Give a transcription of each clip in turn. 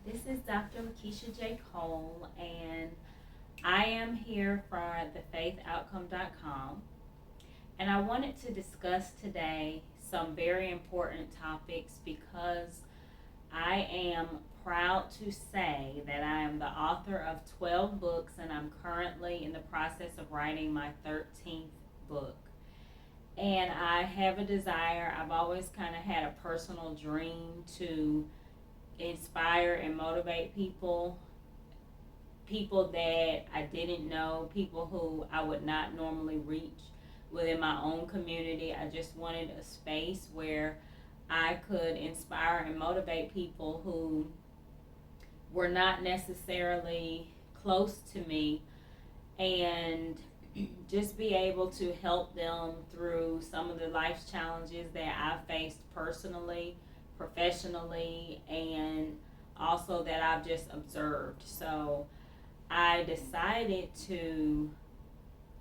This is Dr. Lakeisha J. Cole, and I am here for thefaithoutcome.com. And I wanted to discuss today some very important topics because I am proud to say that I am the author of 12 books, and I'm currently in the process of writing my 13th book. And I have a desire, I've always kind of had a personal dream to inspire and motivate people that I didn't know, people who I would not normally reach within my own community. I just wanted a space where I could inspire and motivate people who were not necessarily close to me, and just be able to help them through some of the life challenges that I faced personally, professionally, and also that I've just observed. So I decided to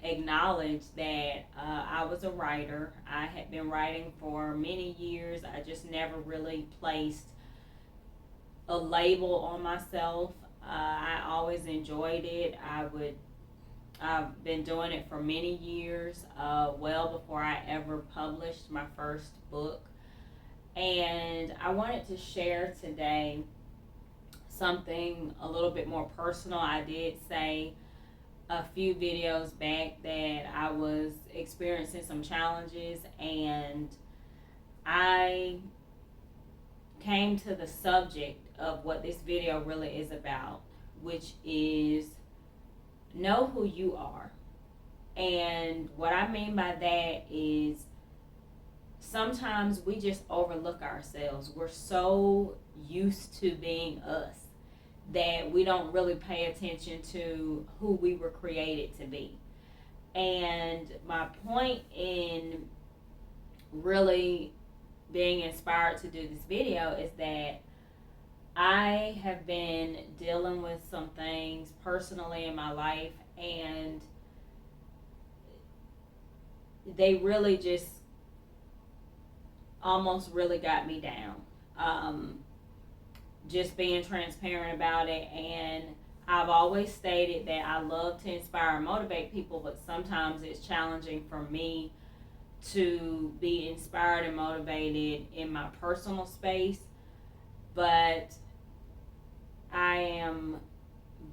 acknowledge that I was a writer. I had been writing for many years. I just never really placed a label on myself. I always enjoyed it. I've been doing it for many years, well before I ever published my first book. And I wanted to share today something a little bit more personal. I did say a few videos back that I was experiencing some challenges, and I came to the subject of what this video really is about, which is know who you are. And what I mean by that is sometimes we just overlook ourselves. We're so used to being us that we don't really pay attention to who we were created to be. And my point in really being inspired to do this video is that I have been dealing with some things personally in my life, and they really just almost really got me down. Just being transparent about it, and I've always stated that I love to inspire and motivate people, but sometimes it's challenging for me to be inspired and motivated in my personal space. But I am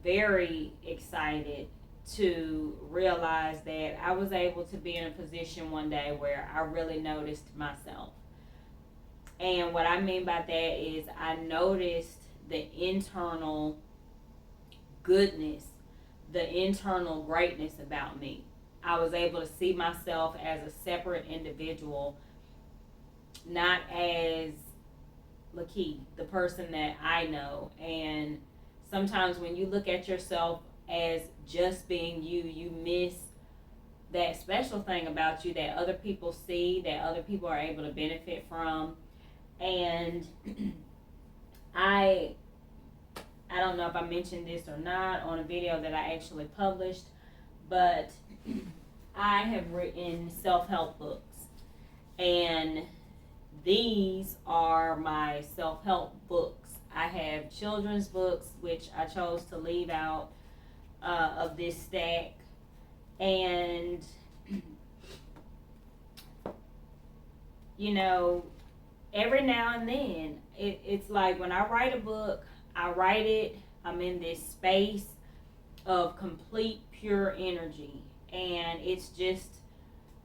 very excited to realize that I was able to be in a position one day where I really noticed myself. And what I mean by that is I noticed the internal goodness, the internal greatness about me. I was able to see myself as a separate individual, not as Lakeith, the person that I know. And sometimes when you look at yourself as just being you, you miss that special thing about you that other people see, that other people are able to benefit from. And I don't know if I mentioned this or not on a video that I actually published, but I have written self-help books, and these are my self-help books. I have children's books, which I chose to leave out of this stack, and you know, every now and then, it's like when I write a book, I write it, I'm in this space of complete pure energy, and it's just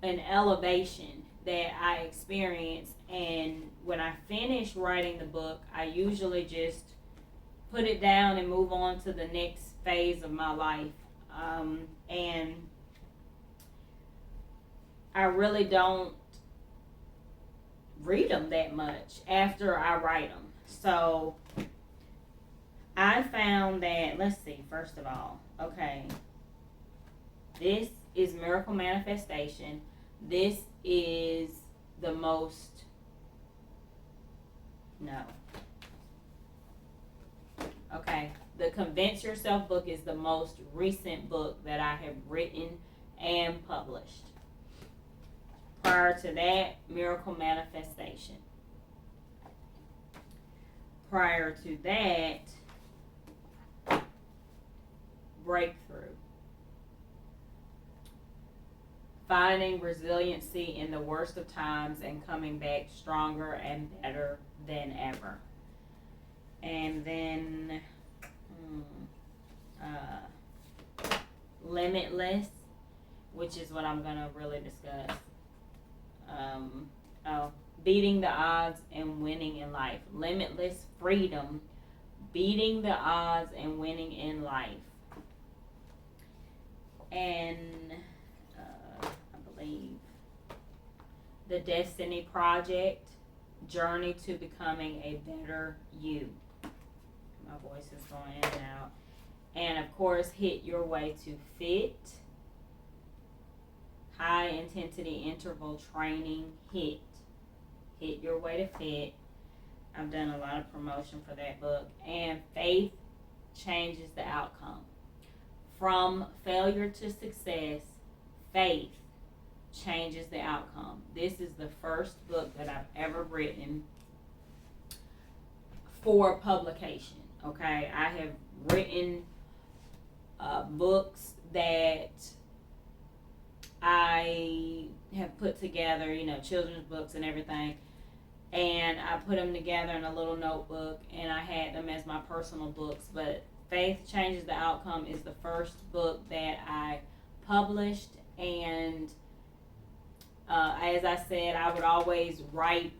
an elevation that I experience. And when I finish writing the book, I usually just put it down and move on to the next phase of my life. And I really don't read them that much after I write them. So I found that, let's see, first of all, okay, this is Miracle Manifestation. This is the most, no. Okay, the Convince Yourself book is the most recent book that I have written and published. Prior to that, Miracle Manifestation. Prior to that, breakthrough. Finding resiliency in the worst of times and coming back stronger and better than ever. And then Limitless, which is what I'm going to really discuss. Beating the odds and winning in life. Limitless freedom, beating the odds and winning in life. And I believe The Destiny Project, Journey to Becoming a Better You. My voice is going in and out. And of course, Hit Your Way to Fit. High intensity interval training, HIT. Hit Your Way to Fit. I've done a lot of promotion for that book. And Faith Changes the Outcome. From failure to success, faith changes the outcome. This is the first book that I've ever written for publication. Okay, I have written books that I have put together, children's books and everything, and I put them together in a little notebook, and I had them as my personal books. But Faith Changes the Outcome is the first book that I published, and as I said, I would always write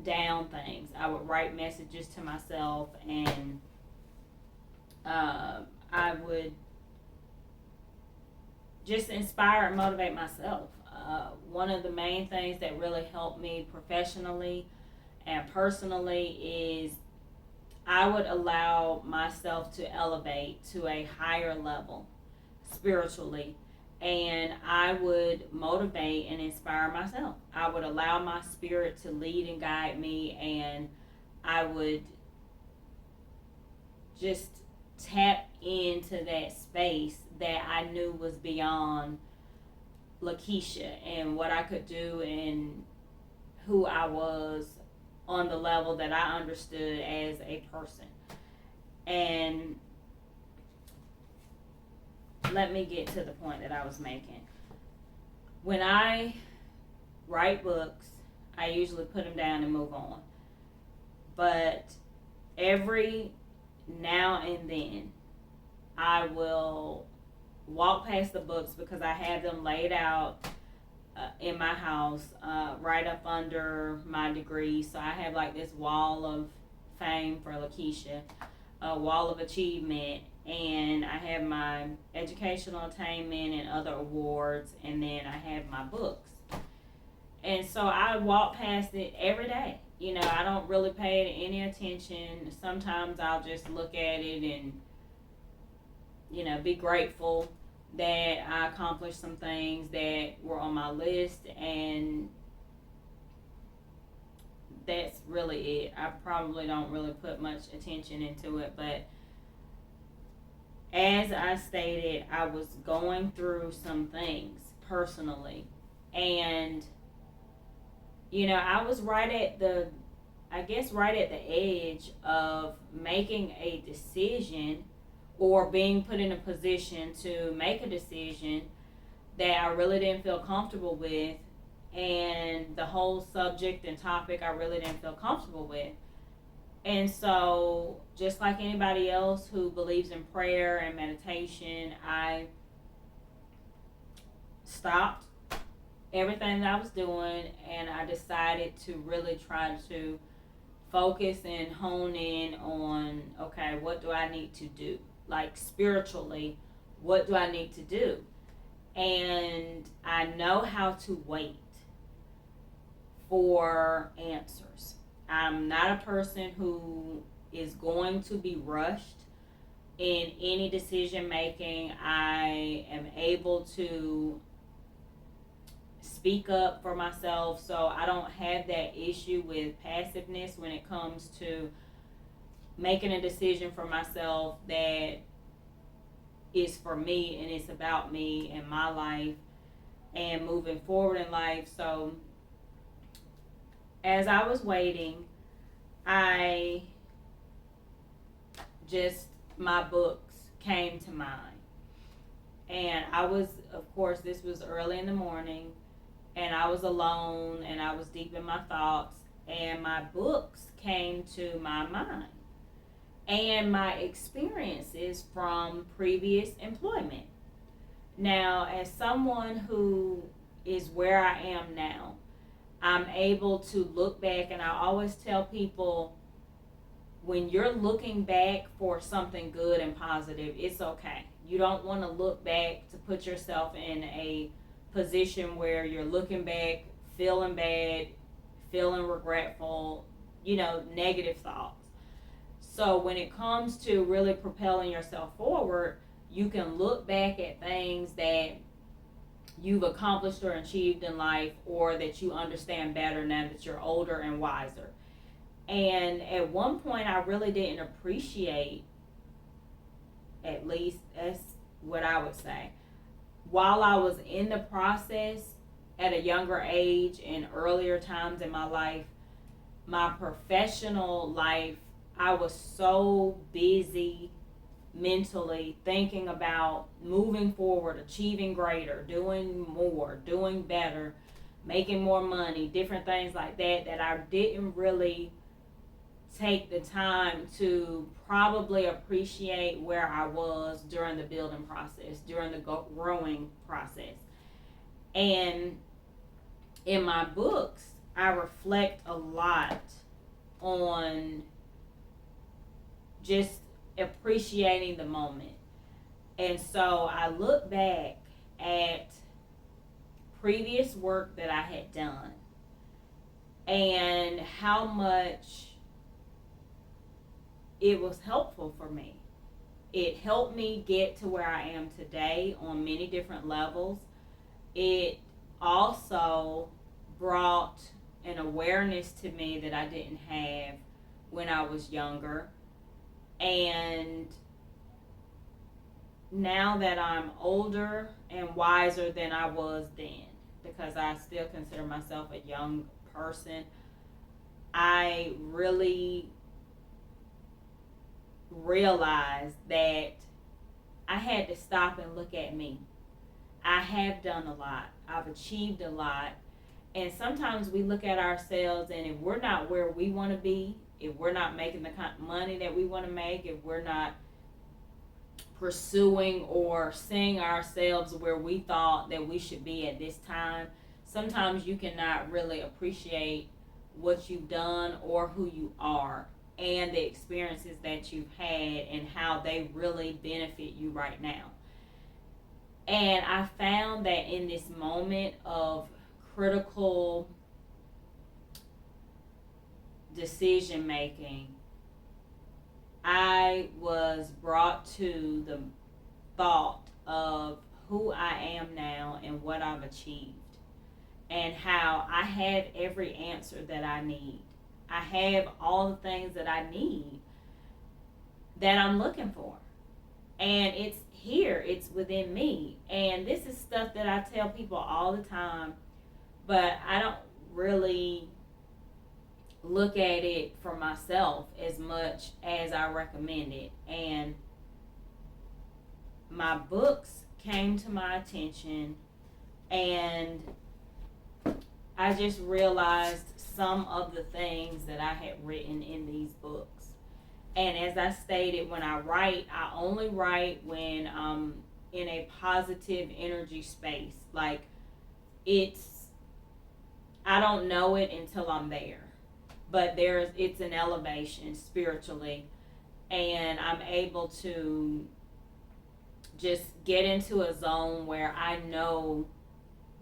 down things. I would write messages to myself, and I would just inspire and motivate myself. One of the main things that really helped me professionally and personally is I would allow myself to elevate to a higher level spiritually, and I would motivate and inspire myself. I would allow my spirit to lead and guide me, and I would just tap into that space that I knew was beyond Lakeisha and what I could do and who I was on the level that I understood as a person. And let me get to the point that I was making. When I write books, I usually put them down and move on. But every now and then, I will walk past the books because I have them laid out in my house, right up under my degree. So I have like this wall of fame for Lakeisha, a wall of achievement, and I have my educational attainment and other awards, and then I have my books. And so I walk past it every day. I don't really pay it any attention. Sometimes I'll just look at it and, be grateful that I accomplished some things that were on my list, and that's really it. I probably don't really put much attention into it, but as I stated, I was going through some things personally, and I was right at the edge of making a decision or being put in a position to make a decision that I really didn't feel comfortable with, and the whole subject and topic I really didn't feel comfortable with. And so, just like anybody else who believes in prayer and meditation, I stopped everything that I was doing, and I decided to really try to focus and hone in on, okay, what do I need to do? Like spiritually, what do I need to do? And I know how to wait for answers. I'm not a person who is going to be rushed in any decision making. I am able to speak up for myself, so I don't have that issue with passiveness when it comes to making a decision for myself that is for me and it's about me and my life and moving forward in life. So as I was waiting, my books came to mind. And I was, of course, this was early in the morning, and I was alone, and I was deep in my thoughts, and my books came to my mind and my experiences from previous employment. Now, as someone who is where I am now, I'm able to look back, and I always tell people, when you're looking back for something good and positive, it's okay. You don't want to look back to put yourself in a position where you're looking back, feeling bad, feeling regretful, negative thoughts. So when it comes to really propelling yourself forward, you can look back at things that you've accomplished or achieved in life, or that you understand better now that you're older and wiser. And at one point, I really didn't appreciate, at least that's what I would say, while I was in the process at a younger age and earlier times in my life, my professional life, I was so busy mentally thinking about moving forward, achieving greater, doing more, doing better, making more money, different things like that, that I didn't really take the time to probably appreciate where I was during the building process, during the growing process. And in my books, I reflect a lot on just appreciating the moment. And so I look back at previous work that I had done and how much it was helpful for me. It helped me get to where I am today on many different levels. It also brought an awareness to me that I didn't have when I was younger. And now that I'm older and wiser than I was then, because I still consider myself a young person, I really realized that I had to stop and look at me. I have done a lot. I've achieved a lot. And sometimes we look at ourselves, and if we're not where we want to be, if we're not making the kind of money that we want to make, if we're not pursuing or seeing ourselves where we thought that we should be at this time, sometimes you cannot really appreciate what you've done or who you are and the experiences that you've had and how they really benefit you right now. And I found that in this moment of critical decision making, I was brought to the thought of who I am now and what I've achieved, and how I have every answer that I need. I have all the things that I need that I'm looking for. And it's here, it's within me. And this is stuff that I tell people all the time, but I don't really look at it for myself as much as I recommend it. And my books came to my attention, and I just realized some of the things that I had written in these books. And as I stated, when I write, I only write when I'm in a positive energy space. Like, I don't know it until I'm there. But it's an elevation spiritually, and I'm able to just get into a zone where I know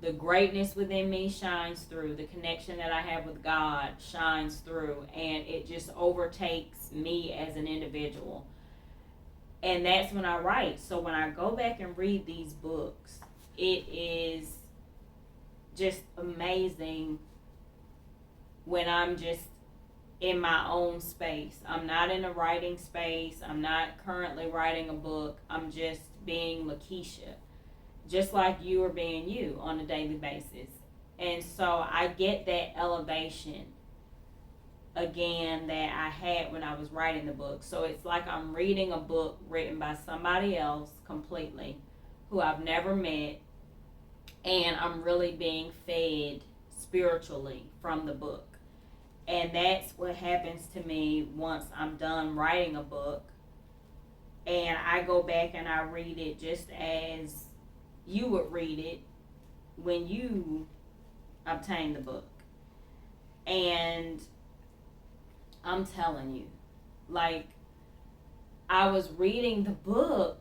the greatness within me shines through, the connection that I have with God shines through, and it just overtakes me as an individual. And that's when I write. So when I go back and read these books, it is just amazing when I'm just in my own space. I'm not in a writing space. I'm not currently writing a book. I'm just being Lakeisha, just like you are being you on a daily basis. And so I get that elevation again that I had when I was writing the book. So it's like I'm reading a book written by somebody else completely, who I've never met, and I'm really being fed spiritually from the book. And that's what happens to me once I'm done writing a book and I go back and I read it just as you would read it when you obtain the book. And I'm telling you, like, I was reading the books,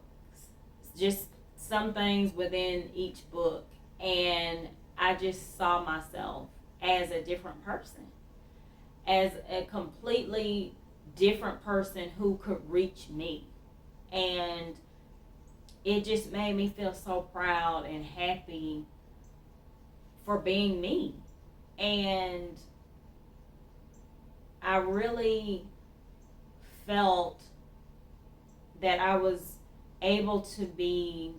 just some things within each book, and I just saw myself as a different person, as a completely different person who could reach me. And it just made me feel so proud and happy for being me. And I really felt that I was able to be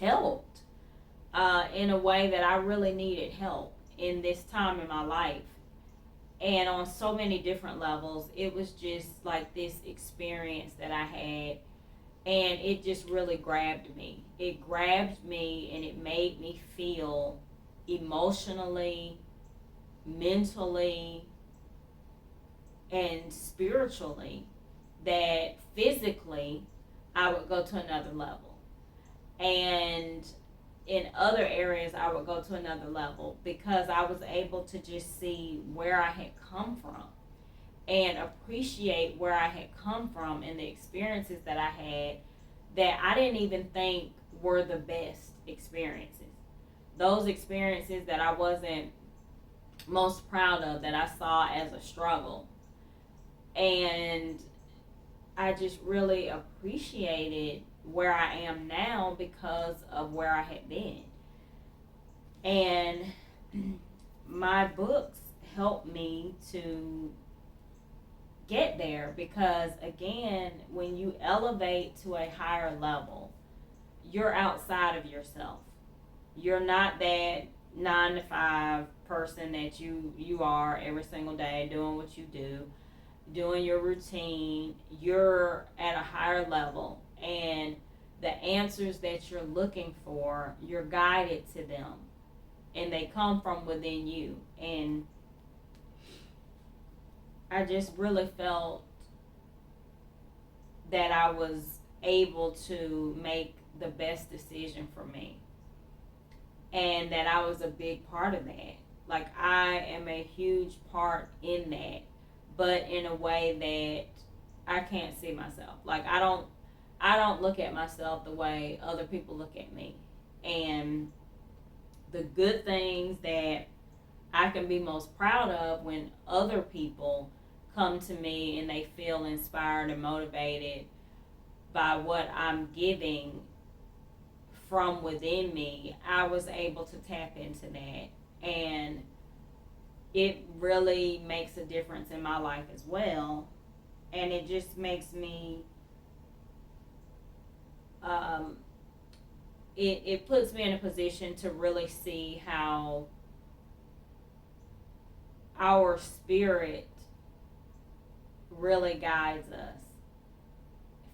helped in a way that I really needed help in this time in my life. And on so many different levels, it was just like this experience that I had, and it just really grabbed me. It grabbed me and it made me feel emotionally, mentally, and spiritually that physically I would go to another level. And in other areas, I would go to another level because I was able to just see where I had come from and appreciate where I had come from and the experiences that I had that I didn't even think were the best experiences. Those experiences that I wasn't most proud of, that I saw as a struggle. And I just really appreciated where I am now because of where I had been. And my books helped me to get there because, again, when you elevate to a higher level, you're outside of yourself. You're not that 9 to 5 person that you are every single day doing what you do, doing your routine. You're at a higher level, and the answers that you're looking for, you're guided to them, and they come from within you. And I just really felt that I was able to make the best decision for me, and that I was a big part of that. Like, I am a huge part in that, but in a way that I can't see myself. Like, I don't look at myself the way other people look at me. And the good things that I can be most proud of when other people come to me and they feel inspired and motivated by what I'm giving from within me, I was able to tap into that. And it really makes a difference in my life as well. And it just makes me, it puts me in a position to really see how our spirit really guides us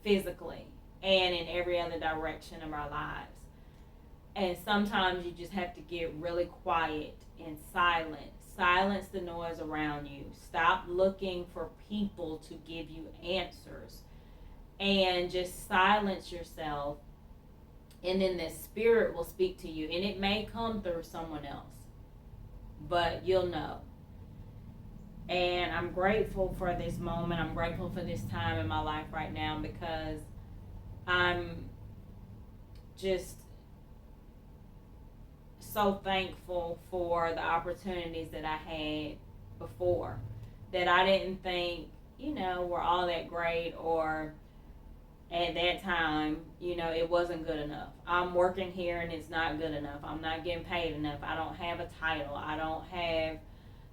physically and in every other direction of our lives. And sometimes you just have to get really quiet and silent. Silence the noise around you. Stop looking for people to give you answers. And just silence yourself. And then the spirit will speak to you. And it may come through someone else, but you'll know. And I'm grateful for this moment. I'm grateful for this time in my life right now because I'm just so thankful for the opportunities that I had before that I didn't think, were all that great, or at that time, it wasn't good enough. I'm working here and it's not good enough. I'm not getting paid enough. I don't have a title. I don't have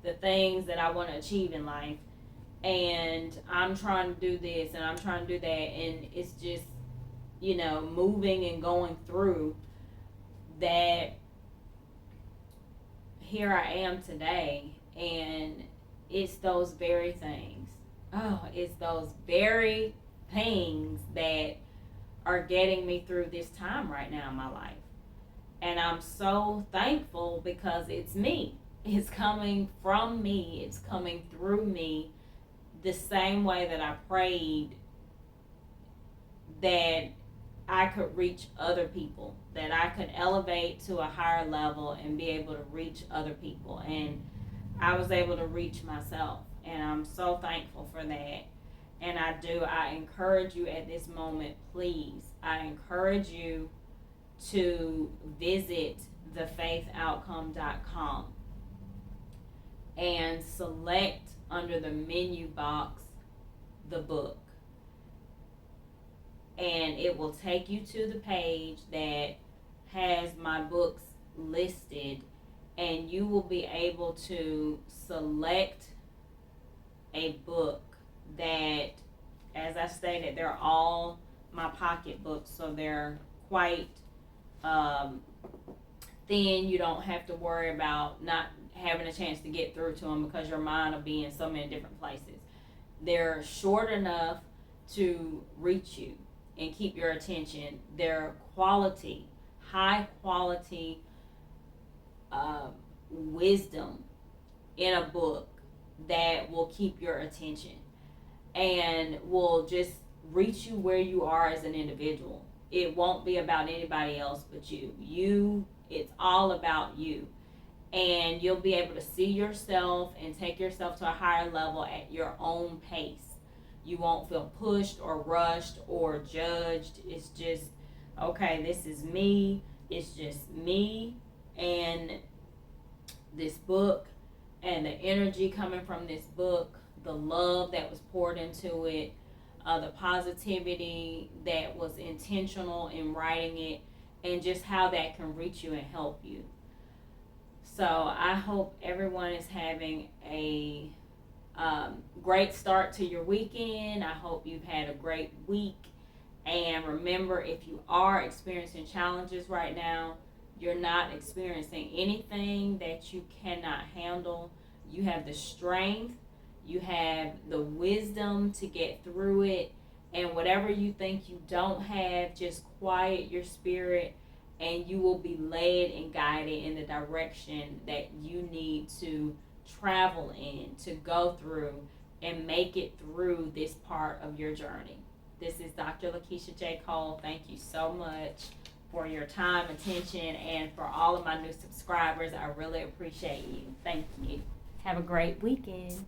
the things that I want to achieve in life. And I'm trying to do this and I'm trying to do that. And it's just, moving and going through that. Here I am today, and it's those very things. Oh, it's those very things that are getting me through this time right now in my life. And I'm so thankful because it's me. It's coming from me, it's coming through me, the same way that I prayed that I could reach other people, that I could elevate to a higher level and be able to reach other people. And I was able to reach myself. And I'm so thankful for that. And I encourage you at this moment, please, I encourage you to visit thefaithoutcome.com and select under the menu box the book. And it will take you to the page that has my books listed, and you will be able to select a book that, as I stated, they're all my pocket books, so they're quite thin. You don't have to worry about not having a chance to get through to them because your mind will be in so many different places. They're short enough to reach you and keep your attention. They're quality, high quality wisdom in a book that will keep your attention and will just reach you where you are as an individual. It won't be about anybody else but you. It's all about you, and you'll be able to see yourself and take yourself to a higher level at your own pace. You won't feel pushed or rushed or judged. It's just, okay, this is me. It's just me and this book, and the energy coming from this book, the love that was poured into it, the positivity that was intentional in writing it, and just how that can reach you and help you. So I hope everyone is having a great start to your weekend. I hope you've had a great week. And remember, if you are experiencing challenges right now, you're not experiencing anything that you cannot handle. You have the strength, you have the wisdom to get through it. And whatever you think you don't have, just quiet your spirit, and you will be led and guided in the direction that you need to travel in, to go through and make it through this part of your journey. This is Dr. Lakeisha J. Cole. Thank you so much for your time, attention, and for all of my new subscribers. I really appreciate you. Thank you. Have a great weekend.